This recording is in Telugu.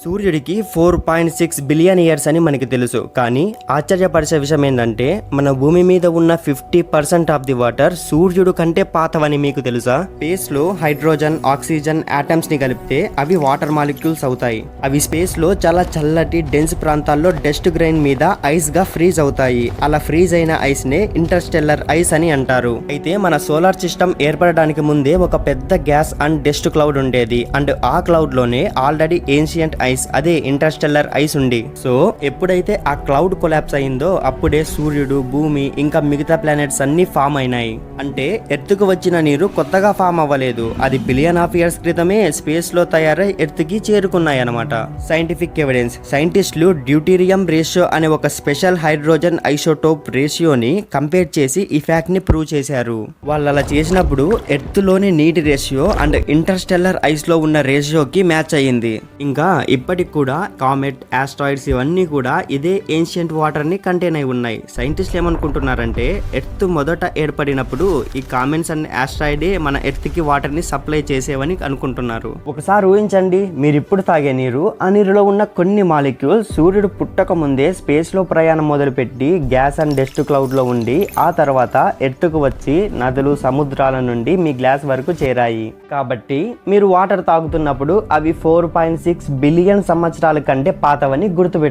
సూర్యుడికి 4.6 బిలియన్ ఇయర్స్ అని మనకి తెలుసు. కానీ ఆశ్చర్యపరిచే విషయం ఏంటంటే మన భూమి మీద ఉన్న 50% ఆఫ్ ది వాటర్ సూర్యుడు కంటే పాతవని మీకు తెలుసా? స్పేస్ లో హైడ్రోజన్, ఆక్సిజన్ ఆటమ్స్ ని కలిపితే అవి వాటర్ మాలిక్యూల్స్ అవుతాయి. అవి స్పేస్ లో చాలా చల్లటి డెన్స్ ప్రాంతాల్లో డస్ట్ గ్రైన్ మీద ఐస్ గా ఫ్రీజ్ అవుతాయి. అలా ఫ్రీజ్ అయిన ఐస్ నే ఇంటర్స్టెల్లర్ ఐస్ అని అంటారు. అయితే మన సోలార్ సిస్టమ్ ఏర్పడడానికి ముందే ఒక పెద్ద గ్యాస్ అండ్ డస్ట్ క్లౌడ్ ఉండేది. అండ్ ఆ క్లౌడ్ లోనే ఆల్రెడీ ఏన్షియంట్ ఐస్, అదే ఇంటర్స్టెల్లర్ ఐస్ ఉంది. సో ఎప్పుడైతే ఆ క్లౌడ్ కొలాప్స్ అయిందో అప్పుడే సూర్యుడు, భూమి ఇంకా మిగతా ప్లానెట్స్ అన్ని ఫామ్ అయినాయి. అంటే ఎర్త్ కు వచ్చిన నీరు కొత్తగా ఫామ్ అవ్వలేదు, అది బిలియన్ ఆఫ్ ఇయర్స్ క్రితమే స్పేస్ లో తయారై ఎర్త్ కి చేరుకున్నాయి అన్నమాట. సైంటిఫిక్ ఎవిడెన్స్: సైంటిస్టులు డ్యూటీరియం రేషియో అనే ఒక స్పెషల్ హైడ్రోజన్ ఐసోటోప్ రేషియోని కంపేర్ చేసి ఈ ఫ్యాక్ట్ ని ప్రూవ్ చేశారు. వాళ్ళు అలా చేసినప్పుడు ఎర్త్ లోని నీటి రేషియో అండ్ ఇంటర్స్టెల్లర్ ఐస్ లో ఉన్న రేషియోకి మ్యాచ్ అయ్యింది. ఇంకా ఇప్పటికి కూడా కామెట్, ఆస్ట్రాయిడ్స్ ఇవన్నీ కూడా ఇదే ఏన్షియంట్ వాటర్ ని కంటైన్ అయి ఉన్నాయి. సైంటిస్టులు ఏమనుకుంటున్నారంటే ఎర్త్ మొదట ఏర్పడినప్పుడు ఈ కామెట్స్ అండ్ ఆస్ట్రాయిడే మన ఎర్త్ కి వాటర్ ని సప్లై చేసేవని అనుకుంటున్నారు. ఒకసారి ఊహించండి, మీరు ఇప్పుడు తాగే నీరు, ఆ నీరులో ఉన్న కొన్ని మాలిక్యూల్స్ సూర్యుడు పుట్టక ముందే స్పేస్ లో ప్రయాణం మొదలుపెట్టి గ్యాస్ అండ్ డస్ట్ క్లౌడ్ లో ఉండి ఆ తర్వాత ఎర్త్ కు వచ్చి నదులు, సముద్రాల నుండి మీ గ్లాస్ వరకు చేరాయి. కాబట్టి మీరు వాటర్ తాగుతున్నప్పుడు అవి 4.6 బిలియన్ సంవత్సరాల కంటే పాతవని గుర్తుపెట్టుకోండి.